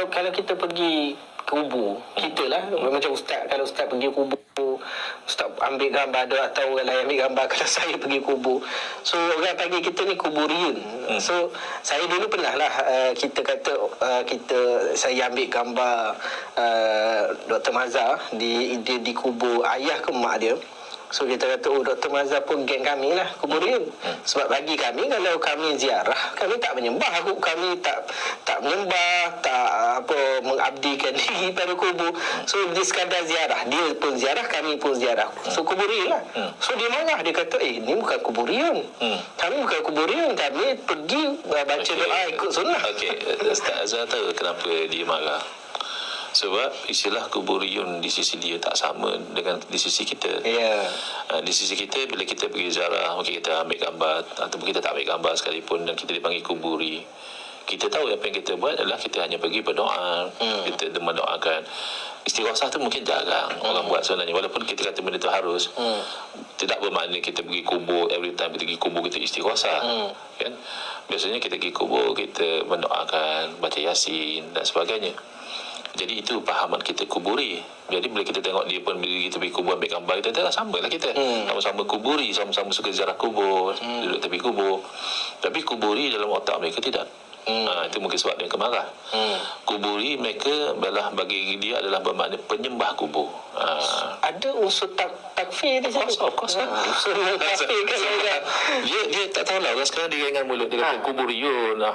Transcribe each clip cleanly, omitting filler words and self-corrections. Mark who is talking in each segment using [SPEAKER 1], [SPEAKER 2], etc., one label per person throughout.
[SPEAKER 1] kalau kita pergi kubur, kita lah macam ustaz, kalau ustaz pergi kubur, ustaz ambil gambar, ada atau orang lain ambil gambar. Kalau saya pergi kubur, so orang panggil kita ni kuburiyun. So saya dulu pernah lah, kita kata saya ambil gambar Dr. Mazhar di kubur ayah ke mak dia. So kita kata, Dr. Mazhar pun geng kami lah, kuburiyun. Sebab bagi kami, kalau kami ziarah, kami tak menyembah. Kami tak menyembah, tak mengabdikan diri pada kubur. So dia sekadar ziarah. Dia pun ziarah, kami pun ziarah. So kuburiyun lah. So dia marah, dia kata, ni bukan kuburiyun. Kami bukan kuburiyun, kami pergi baca doa ikut sunnah.
[SPEAKER 2] Ustaz Azhar tahu kenapa dia marah? Sebab istilah kuburiyun di sisi dia tak sama dengan di sisi kita. Di sisi kita, bila kita pergi ziarah, mungkin kita ambil gambar, ataupun kita tak ambil gambar sekalipun, dan kita dipanggil kuburi, kita tahu apa yang kita buat adalah kita hanya pergi berdoa, kita mendoakan. Istighosah tu mungkin jarang orang buat sebenarnya, walaupun kita kata benda tu harus. Tidak bermakna kita pergi kubur, every time kita pergi kubur kita istighosah, kan? Biasanya kita pergi kubur, kita mendoakan, baca yasin dan sebagainya. Jadi itu pahaman kita kuburi. Jadi bila kita tengok dia pun berdiri tepi kubur ambil gambar, kita dah sama lah kita. Sama-sama kuburi, sama-sama suka ziarah kubur, duduk tepi kubur. Tapi kuburi dalam otak mereka tidak. Itu mungkin sebab dia kemarah. Kuburi mereka adalah, bagi dia adalah bermakna penyembah kubur.
[SPEAKER 1] Ada unsur takfir di situ.
[SPEAKER 2] Of course kan.
[SPEAKER 1] Unsur takfir kan.
[SPEAKER 2] Dia tak tahu lah. Sekarang dia dengan mulut dia kata kuburiyun.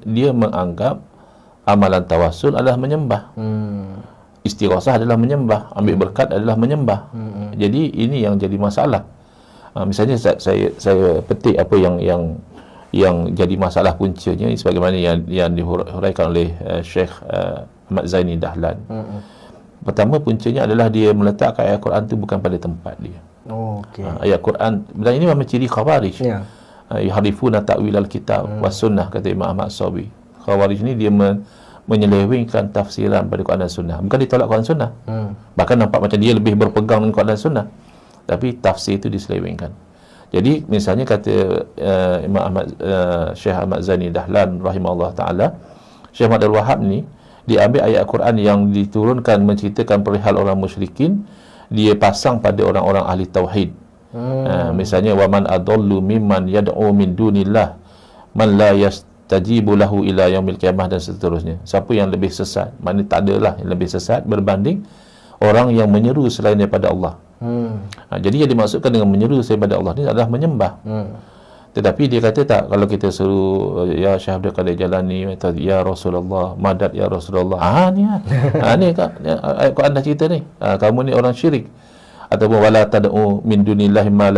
[SPEAKER 2] Dia menganggap amalan tawassul adalah menyembah. Istighosah adalah menyembah, ambil berkat adalah menyembah. Jadi ini yang jadi masalah. Misalnya saya petik apa yang jadi masalah puncanya, sebagaimana yang dihuraikan oleh Syekh Ahmad Zaini Dahlan. Pertama, puncanya adalah dia meletakkan ayat Quran itu bukan pada tempat dia. Ayat Quran, dan ini memang ciri Khawarij. Yahrifuna ta'wil al-kitab was sunnah, kata Imam Ahmad Sawi. Khawarij ni dia menyelewengkan tafsiran pada Quran dan sunnah. Bukan dia tolak Quran sunnah. Bahkan nampak macam dia lebih berpegang dengan Quran dan sunnah. Tapi tafsir itu diselewengkan. Jadi misalnya kata Imam Ahmad Syekh Ahmad Zaini Dahlan rahimahullah taala, Syekh Ahmad Al-Wahhab ni dia ambil ayat Quran yang diturunkan menceritakan perihal orang musyrikin, dia pasang pada orang-orang ahli tauhid. Misalnya waman adallu mimman yad'u min dunillah man la yastajibu lahu ila yaumil qiyamah, dan seterusnya. Siapa yang lebih sesat? Maknanya tak adalah yang lebih sesat berbanding orang yang menyeru selain daripada Allah. Jadi yang dimaksudkan dengan menyeru selain daripada Allah ni adalah menyembah. Tetapi dia kata tak, kalau kita suruh ya Syekh Abdul Qadir Jalani, ya Rasulullah, madad ya Rasulullah. Ni ayat Quran dah cerita ni. Kamu ni orang syirik. Ataupun wala tad'u min dunillahi ma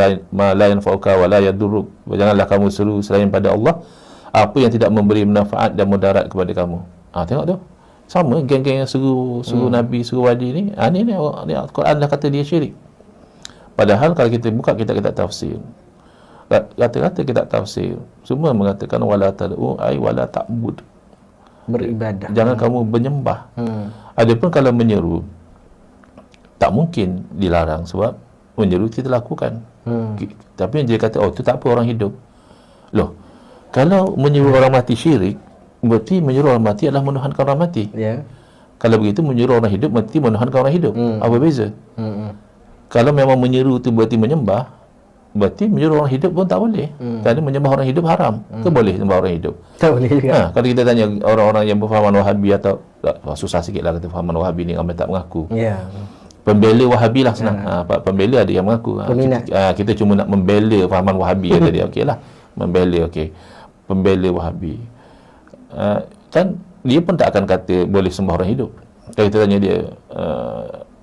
[SPEAKER 2] la yanfa'uka wa la yadurruk. Janganlah kamu seru selain pada Allah apa yang tidak memberi manfaat dan mudarat kepada kamu. Tengok tu. Sama geng-geng yang seru Nabi, seru wali ni. Ni Al-Quran dah kata dia syirik. Padahal kalau kita buka kitab-kitab tafsir, kata-kata kitab tafsir semua mengatakan wala tad'u ay wala ta'bud.
[SPEAKER 1] Beribadah.
[SPEAKER 2] Jangan kamu menyembah. Adapun kalau menyeru, tak mungkin dilarang sebab menyeru kita lakukan. Tapi dia kata, itu tak apa, orang hidup. Loh, kalau menyeru orang mati syirik, berarti menyeru orang mati adalah menuhankan orang mati. Kalau begitu, menyeru orang hidup berarti menuhankan orang hidup. Apa beza? Kalau memang menyeru itu berarti menyembah, berarti menyeru orang hidup pun tak boleh. Kerana menyembah orang hidup haram. Ke boleh menyembah orang hidup?
[SPEAKER 1] Tak boleh juga.
[SPEAKER 2] Kalau kita tanya orang-orang yang berfahaman Wahabi atau susah sikit lah kata fahaman Wahabi ni, ramai tak mengaku. Pembela Wahabi lah senang. Pembela ada yang mengaku. Kita cuma nak membela fahaman Wahabi. Kata dia, okey lah. Membela, okey. Pembela Wahabi. Kan dia pun tak akan kata boleh sembah orang hidup. Kalau kita tanya dia,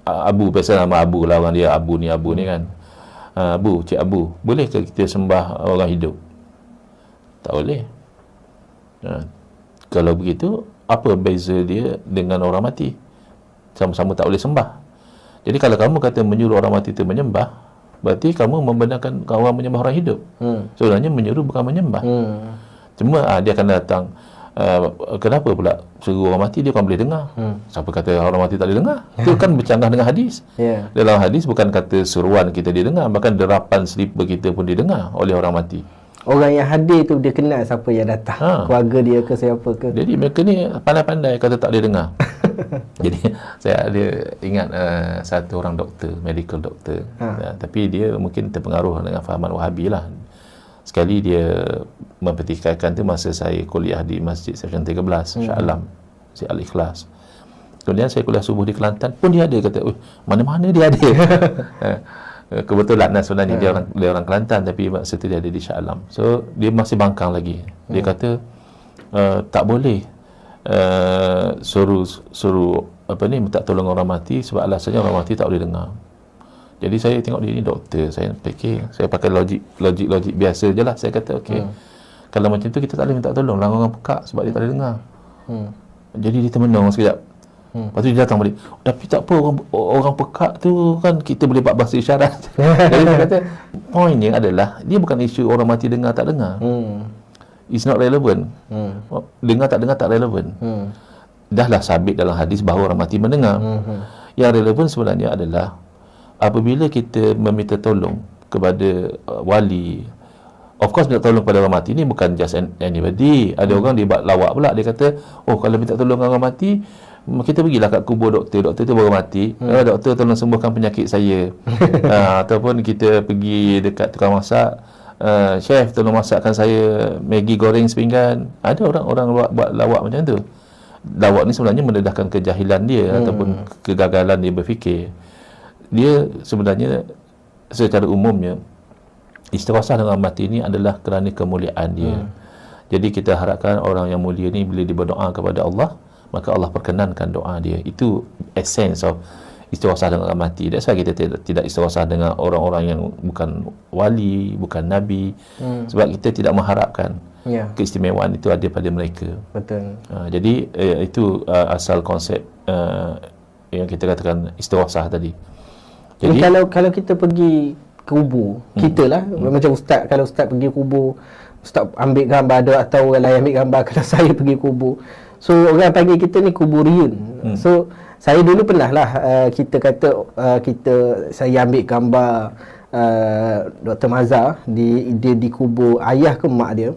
[SPEAKER 2] Abu, biasa nama Abu lah orang dia, Abu ni kan. Abu, Cik Abu, boleh ke kita sembah orang hidup? Tak boleh. Kalau begitu, apa beza dia dengan orang mati? Sama-sama tak boleh sembah. Jadi kalau kamu kata menyuruh orang mati itu menyembah, berarti kamu membenarkan orang menyembah orang hidup. Sebenarnya menyuruh bukan menyembah. Cuma dia akan datang, kenapa pula seru orang mati dia kan boleh dengar? Siapa kata orang mati tak boleh dengar? Itu kan bercanggah dengan hadis. Dalam hadis bukan kata seruan kita didengar, bahkan derapan selipar kita pun didengar oleh orang mati.
[SPEAKER 3] orang yang hadir tu dia kenal siapa yang datang, keluarga dia ke siapa ke.
[SPEAKER 2] Jadi mereka ni pandai-pandai kata tak boleh dengar. Jadi saya ada ingat satu orang doktor, medical doktor, tapi dia mungkin terpengaruh dengan fahaman Wahabi lah. Sekali dia mempertikaikan tu masa saya kuliah di Masjid Seksyen 13 Shah Alam, Masjid Al-Ikhlas. Kemudian saya kuliah subuh di Kelantan pun dia ada, kata, mana-mana dia ada. Kebetulan sebenarnya dia orang Kelantan, tapi masa tu dia ada di Shah Alam. So dia masih bangkang lagi. Dia kata tak boleh suruh minta tolong orang mati, sebab alasannya orang mati tak boleh dengar. Jadi saya tengok dia ni doktor, saya fikir, saya pakai logik biasa je lah. Saya kata okey, kalau macam tu kita tak boleh minta tolong lah orang pekak, sebab dia tak boleh dengar. Jadi dia termenung sekejap. Lepas tu dia datang balik, tapi tak apa, orang pekak tu kan kita boleh buat bahasa isyarat. Jadi saya kata poinnya adalah dia bukan isu orang mati dengar tak dengar. It's not relevant. Dengar tak relevan. Dahlah sabit dalam hadis bahawa orang mati mendengar. Yang relevan sebenarnya adalah apabila kita meminta tolong kepada wali. Of course minta tolong kepada orang mati ni bukan just anybody. Ada orang dia buat lawak pula, dia kata kalau minta tolong orang mati, kita pergilah kat kubur doktor tu baru mati. Doktor tolong sembuhkan penyakit saya. Ataupun kita pergi dekat tukang masak, chef tolong masakkan saya Maggi goreng sepinggan. Ada orang buat lawak macam tu. Lawak ni sebenarnya mendedahkan kejahilan dia ataupun kegagalan dia berfikir. Dia sebenarnya secara umumnya istighosah dengan mati ni adalah kerana kemuliaan dia. Jadi kita harapkan orang yang mulia ni bila dia berdoa kepada Allah, maka Allah perkenankan doa dia. Itu essence of istighosah dengan orang mati. That's why kita tidak istighosah dengan orang-orang yang bukan wali, bukan nabi. Sebab kita tidak mengharapkan keistimewaan itu ada pada mereka.
[SPEAKER 3] Betul.
[SPEAKER 2] Jadi itu asal konsep yang kita katakan istighosah tadi. Jadi
[SPEAKER 3] kalau kita pergi kubur, kita lah macam ustaz, kalau ustaz pergi kubur, ustaz ambil gambar, ada atau orang lain ambil gambar kalau saya pergi kubur. So orang panggil kita ni kuburiyun. So saya dulu pernah lah kita kata saya ambil gambar Dr. Mazhar dia di kubur ayah ke mak dia.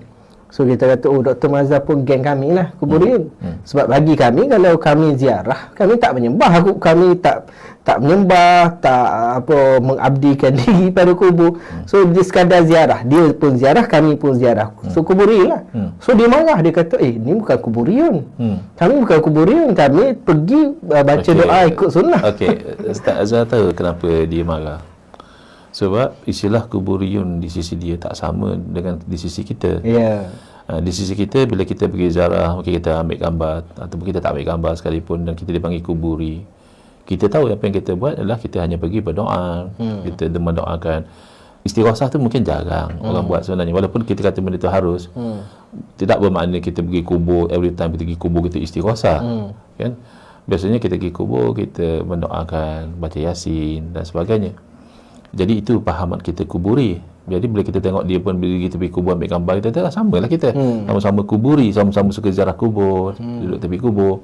[SPEAKER 3] So kita kata Dr. Mazhar pun geng kami lah kuburiyun. Sebab bagi kami, kalau kami ziarah, kami tak menyembah, kami tak menyembah, tak mengabdikan diri pada kubur. So dia sekadar ziarah, dia pun ziarah, kami pun ziarah. So kuburiyun lah. So dia marah, dia kata ni bukan kuburiyun. Kami bukan kuburiyun, kami pergi baca doa ikut sunnah.
[SPEAKER 2] Ustaz Azhar tahu kenapa dia marah? Sebab istilah kuburiyun di sisi dia tak sama dengan di sisi kita. Di sisi kita, bila kita pergi ziarah, mungkin kita ambil gambar, ataupun kita tak ambil gambar sekalipun dan kita dipanggil kuburi, kita tahu apa yang kita buat adalah kita hanya pergi berdoa. Kita mendoakan. Istighosah tu mungkin jarang orang buat sebenarnya, walaupun kita kata benda tu harus. Tidak bermakna kita pergi kubur every time kita pergi kubur kita istighosah, kan? Biasanya kita pergi kubur, kita mendoakan, baca yasin dan sebagainya. Jadi itu pahaman kita kuburi. Jadi bila kita tengok dia pun, bila kita pergi kubur ambil gambar, kita kata sama lah kita. Sama-sama kuburi, sama-sama suka ziarah kubur, duduk tepi kubur.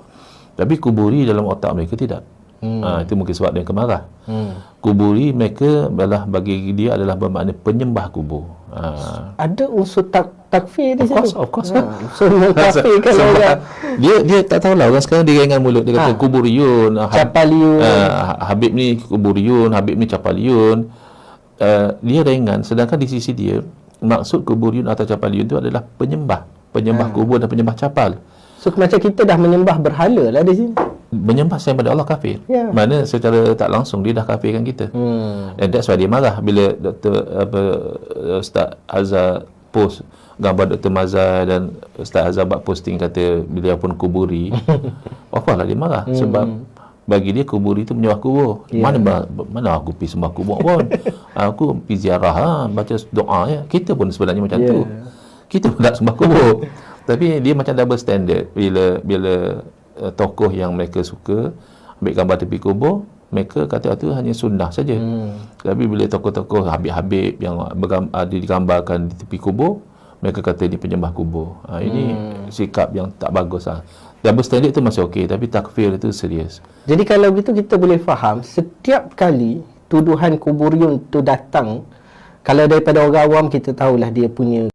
[SPEAKER 2] Tapi kuburi dalam otak mereka tidak. Itu mungkin sebab dia kemarah. Kuburi mereka adalah, bagi dia adalah bermakna penyembah kubur.
[SPEAKER 3] Ada unsur takfir di situ.
[SPEAKER 2] Of course.
[SPEAKER 3] So takfir kalau orang
[SPEAKER 2] dia tak tahulah, orang sekarang dia ingat mulut dia kata kuburiyun,
[SPEAKER 3] capaliyun,
[SPEAKER 2] Habib ni kuburiyun, Habib ni capaliyun. Dia ringan, sedangkan di sisi dia maksud kuburiyun atau capaliyun itu adalah penyembah kubur dan penyembah capal.
[SPEAKER 3] So macam kita dah menyembah berhala lah di sini.
[SPEAKER 2] Menyembah selain pada Allah kafir. Mana secara tak langsung dia dah kafirkan kita. And that's why dia marah bila Ustaz Azhar post gambar Dr. Mazhar dan Ustaz Azhar buat posting kata beliau pun kuburi. Apalah dia marah sebab bagi dia kuburi itu menyembah kubur. Mana aku pergi sembah kubur pun. Aku pergi ziarah, baca doa ya. Kita pun sebenarnya macam tu. Kita pun tak sembah kubur. Tapi dia macam double standard bila tokoh yang mereka suka ambil gambar tepi kubur, mereka kata itu hanya sunnah saja. Tapi bila tokoh-tokoh Habib-Habib yang digambarkan di tepi kubur, mereka kata ini penyembah kubur. Ini sikap yang tak bagus lah. Double standard itu masih okey, tapi takfir itu serius.
[SPEAKER 3] Jadi kalau begitu kita boleh faham, setiap kali tuduhan kuburiyun tu datang, kalau daripada orang awam kita tahulah dia punya